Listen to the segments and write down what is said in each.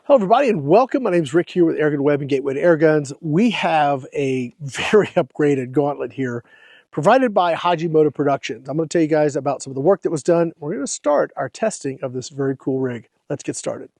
Hello everybody and welcome. My name is Rick here with Airgun Web and Gateway to Airguns. We have a very upgraded gauntlet here provided by Hajimoto Productions. I'm going to tell you guys about some of the work that was done. We're going to start our testing of this very cool rig. Let's get started.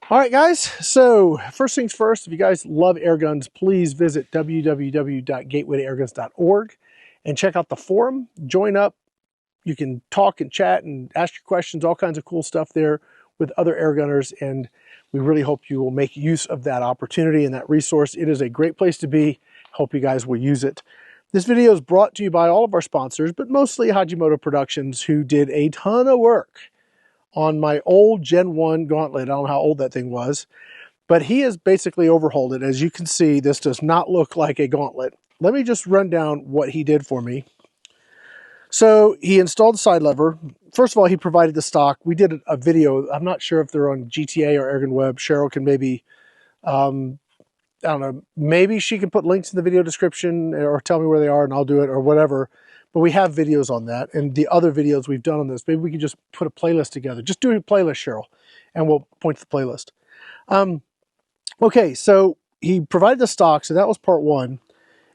All right, guys, so first things first, if you guys love Airguns, please visit www.gatewaytoairguns.org and check out the forum. Join up. You can talk and chat and ask your questions, all kinds of cool stuff there with other Airgunners, and we really hope you will make use of that opportunity and that resource. It is a great place to be. Hope you guys will use it. This video is brought to you by all of our sponsors, but mostly Hajimoto Productions, who did a ton of work on my old Gen 1 gauntlet. I don't know how old that thing was, but he has basically overhauled it. As you can see, this does not look like a gauntlet. Let me just run down what he did for me. So he installed the side lever. First of all, he provided the stock. We did a video. I'm not sure if they're on GTA or Airgun Web. Cheryl can maybe, I don't know, maybe she can put links in the video description or tell me where they are and I'll do it or whatever. But we have videos on that and the other videos we've done on this. Maybe we can just put a playlist together. Just do a playlist, Cheryl, and we'll point to the playlist. Okay, so he provided the stock, so that was part one.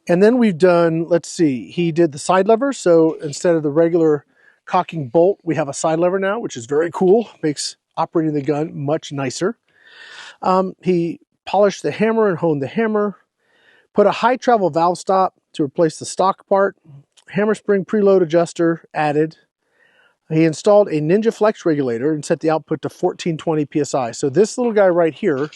And then we've done, let's see, he did the side lever. So instead of the regular cocking bolt, we have a side lever now, which is very cool. Makes operating the gun much nicer. He polished the hammer and honed the hammer. Put a high travel valve stop to replace the stock part. Hammer spring preload adjuster added. He installed a Ninja Flex regulator and set the output to 1420 PSI. So this little guy right here,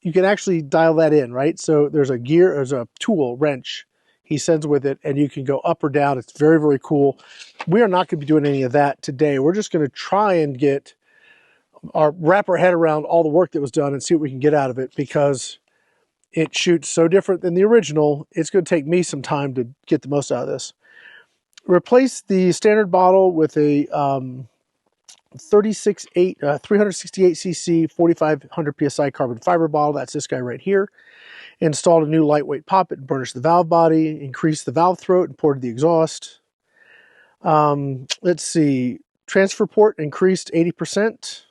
you can actually dial that in, right? So there's a gear, there's a tool, wrench he sends with it, and you can go up or down. It's very, very cool. We are not going to be doing any of that today. We're just going to try and wrap our head around all the work that was done and see what we can get out of it, because it shoots so different than the original. It's going to take me some time to get the most out of this. Replace the standard bottle with a 368cc 4500 psi carbon fiber bottle. That's this guy right here. Installed a new lightweight poppet and burnished the valve body. Increased the valve throat and ported the exhaust. Let's see. Transfer port increased 80%.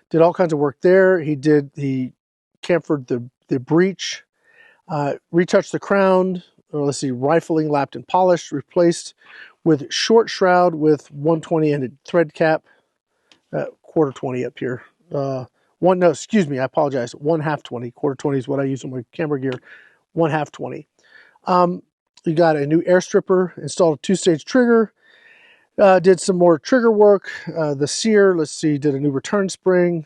Did all kinds of work there. He chamfered the breech, retouched the crown, or let's see, rifling, lapped and polished, replaced with short shroud with 120 ended thread cap, quarter 20 up here. No, excuse me, I apologize, 1/2 20. Quarter 20 is what I use on my camera gear, 1/2 20. You got a new air stripper, installed a 2-stage trigger, did some more trigger work, the sear, let's see, did a new return spring,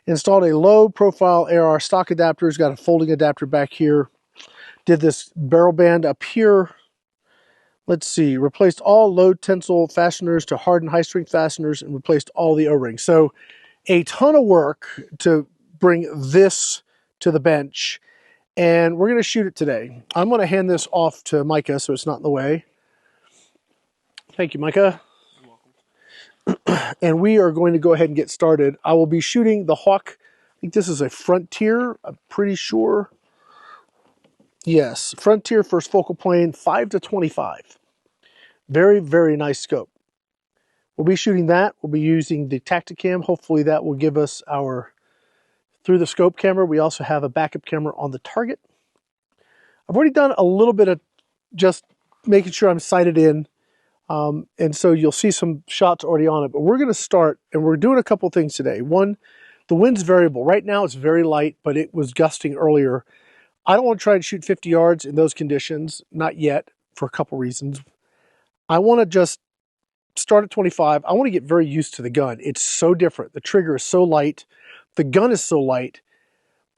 installed a low profile AR stock adapter. It's got a folding adapter back here. Did this barrel band up here. Let's see, replaced all low tensile fasteners to hardened high strength fasteners and replaced all the O-rings. So a ton of work to bring this to the bench, and we're going to shoot it today. I'm going to hand this off to Micah so it's not in the way. Thank you, Micah. And we are going to go ahead and get started. I will be shooting the Hawk. I think this is a Frontier, I'm pretty sure. Yes, Frontier first focal plane, 5-25. Very, very nice scope. We'll be shooting that. We'll be using the Tacticam. Hopefully that will give us our through the scope camera. We also have a backup camera on the target. I've already done a little bit of just making sure I'm sighted in. And so you'll see some shots already on it, but we're going to start, and we're doing a couple things today. One, the wind's variable. Right now it's very light, but it was gusting earlier. I don't want to try and shoot 50 yards in those conditions, not yet, for a couple reasons. I want to just start at 25. I want to get very used to the gun. It's so different. The trigger is so light. The gun is so light.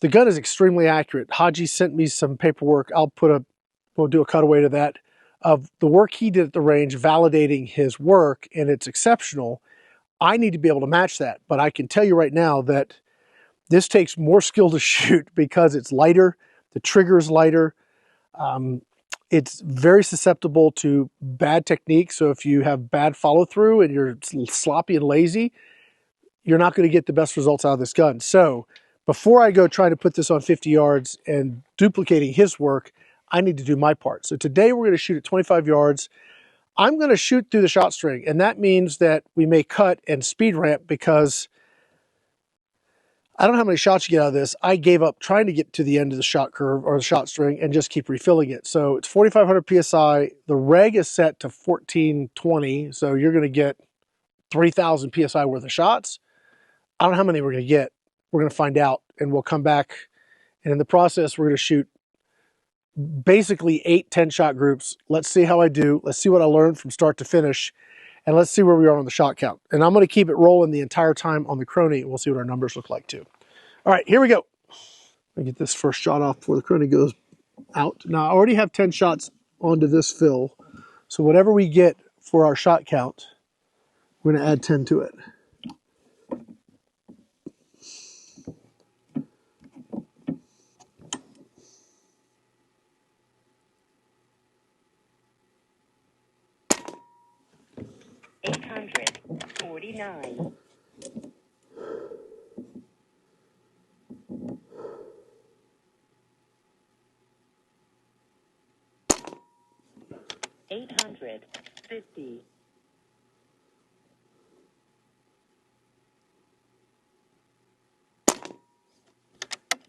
The gun is extremely accurate. Haji sent me some paperwork. We'll do a cutaway to that, of the work he did at the range validating his work, and it's exceptional. I need to be able to match that. But I can tell you right now that this takes more skill to shoot because it's lighter, the trigger is lighter. It's very susceptible to bad technique. So if you have bad follow through and you're sloppy and lazy, you're not going to get the best results out of this gun. So before I go try to put this on 50 yards and duplicating his work, I need to do my part. So today we're going to shoot at 25 yards. I'm going to shoot through the shot string, and that means that we may cut and speed ramp because I don't know how many shots you get out of this. I gave up trying to get to the end of the shot curve or the shot string and just keep refilling it. So it's 4,500 PSI. The reg is set to 1420. So you're going to get 3,000 PSI worth of shots. I don't know how many we're going to get. We're going to find out, and we'll come back. And in the process, we're going to shoot basically 8-10 shot groups. Let's see how I do. Let's see what I learned from start to finish. And let's see where we are on the shot count. And I'm going to keep it rolling the entire time on the crony. We'll see what our numbers look like too. All right, here we go. Let me get this first shot off before the crony goes out. Now, I already have 10 shots onto this fill. So whatever we get for our shot count, we're going to add 10 to it. $849. $850.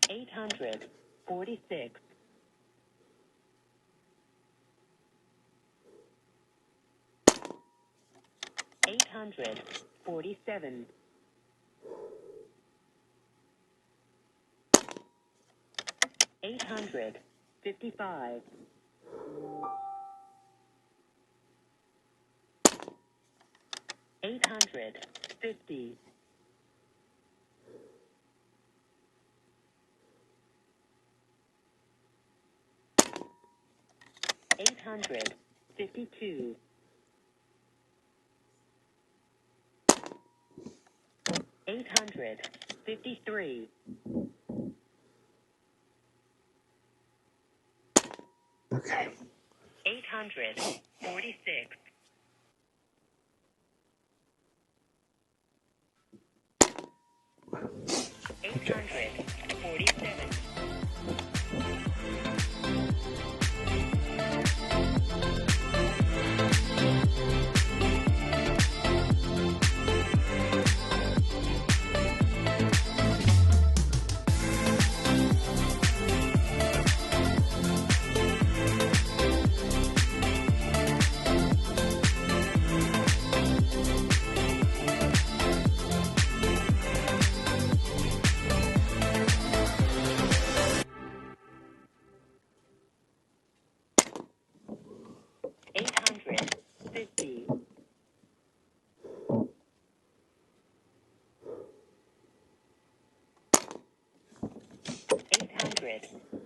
$846. $847. $855. $850. $852. $853. Okay. $846. $847.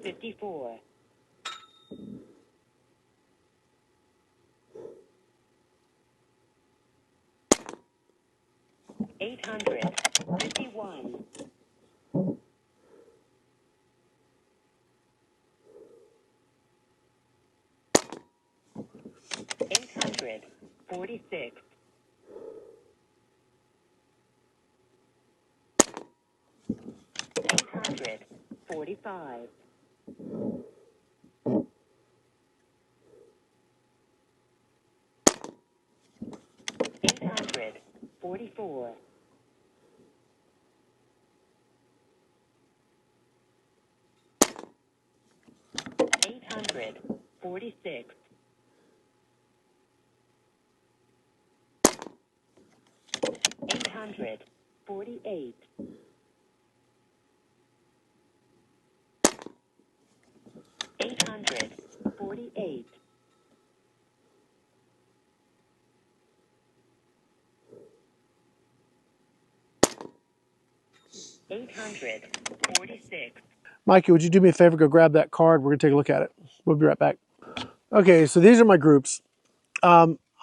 $854. $851. $846. $845. $844. $846. $848. $848. $846. Mikey, would you do me a favor? Go grab that card. We're going to take a look at it. We'll be right back. Okay, so these are my groups.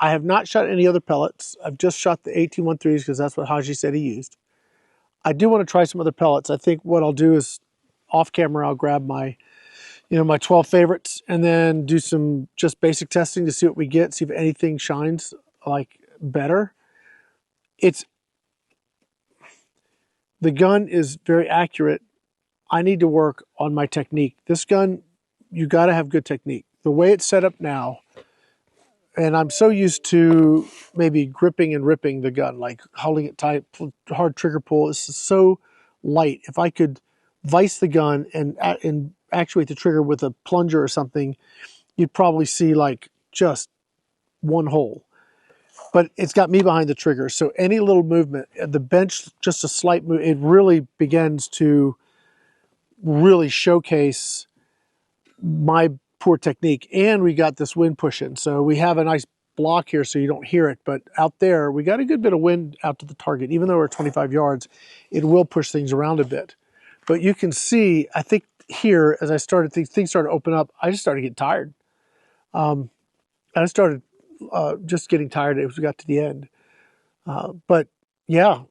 I have not shot any other pellets. I've just shot the 1813s because that's what Haji said he used. I do want to try some other pellets. I think what I'll do is off camera, I'll grab my, my 12 favorites and then do some just basic testing to see what we get, see if anything shines like better. The gun is very accurate. I need to work on my technique. This gun, you got to have good technique. The way it's set up now, and I'm so used to maybe gripping and ripping the gun, like holding it tight, hard trigger pull. This is so light. If I could vice the gun and actuate the trigger with a plunger or something, you'd probably see like just one hole. But it's got me behind the trigger, so any little movement, the bench, just a slight move, it really begins to really showcase my poor technique. And we got this wind pushing, so we have a nice block here so you don't hear it, but out there we got a good bit of wind out to the target. Even though we're 25 yards, it will push things around a bit. But you can see, I think here, as I started, things started to open up, I just started getting tired. I started just getting tired as we got to the end. But yeah,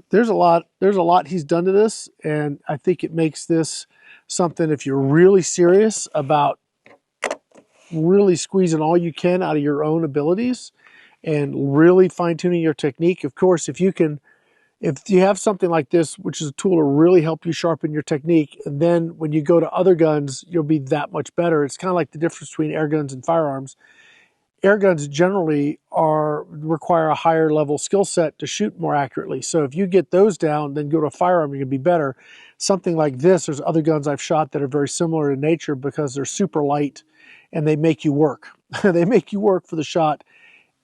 there's a lot he's done to this, and I think it makes this something, if you're really serious about really squeezing all you can out of your own abilities and really fine-tuning your technique. Of course, if you have something like this, which is a tool to really help you sharpen your technique, and then when you go to other guns, you'll be that much better. It's kind of like the difference between air guns and firearms. Air guns generally require a higher level skill set to shoot more accurately. So if you get those down, then go to a firearm, you're going to be better. Something like this, there's other guns I've shot that are very similar in nature because they're super light and they make you work. They make you work for the shot.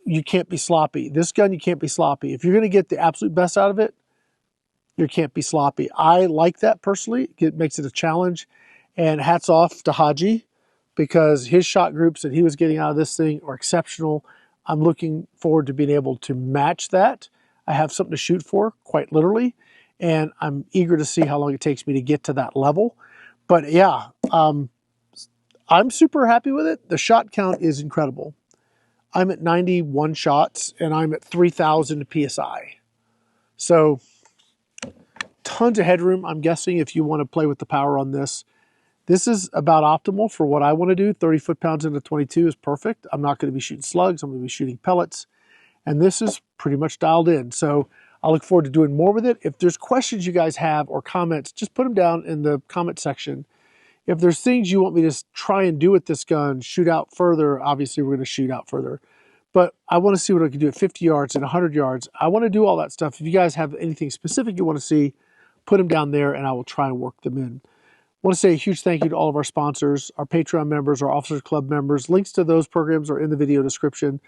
You can't be sloppy. This gun, you can't be sloppy. If you're going to get the absolute best out of it, you can't be sloppy. I like that personally. It makes it a challenge. And hats off to Haji, because his shot groups that he was getting out of this thing are exceptional. I'm looking forward to being able to match that. I have something to shoot for, quite literally, and I'm eager to see how long it takes me to get to that level. But yeah, I'm super happy with it. The shot count is incredible. I'm at 91 shots, and I'm at 3,000 PSI. So tons of headroom, I'm guessing, if you want to play with the power on this. This is about optimal for what I want to do. 30 foot-pounds into 22 is perfect. I'm not going to be shooting slugs. I'm going to be shooting pellets. And this is pretty much dialed in. So I look forward to doing more with it. If there's questions you guys have or comments, just put them down in the comment section. If there's things you want me to try and do with this gun, shoot out further, obviously we're going to shoot out further. But I want to see what I can do at 50 yards and 100 yards. I want to do all that stuff. If you guys have anything specific you want to see, put them down there and I will try and work them in. I want to say a huge thank you to all of our sponsors, our Patreon members, our Officers Club members. Links to those programs are in the video description.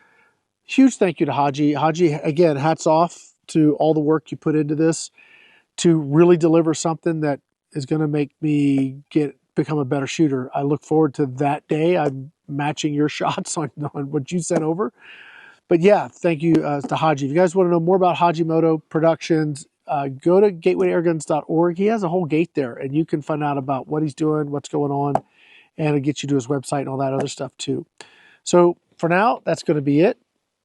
Huge thank you to Haji. Haji, again, hats off to all the work you put into this to really deliver something that is going to make me become a better shooter. I look forward to that day. I'm matching your shots on what you sent over. But yeah, thank you to Haji. If you guys want to know more about Hajimoto Productions, go to gatewaytoairguns.org. He has a whole gate there, and you can find out about what he's doing, what's going on, and it'll get you to his website and all that other stuff too. So for now, that's going to be it.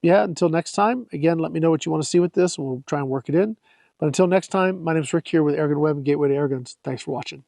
Yeah, until next time, again, let me know what you want to see with this, and we'll try and work it in. But until next time, my name is Rick here with Airgun Web and Gateway to Airguns. Thanks for watching.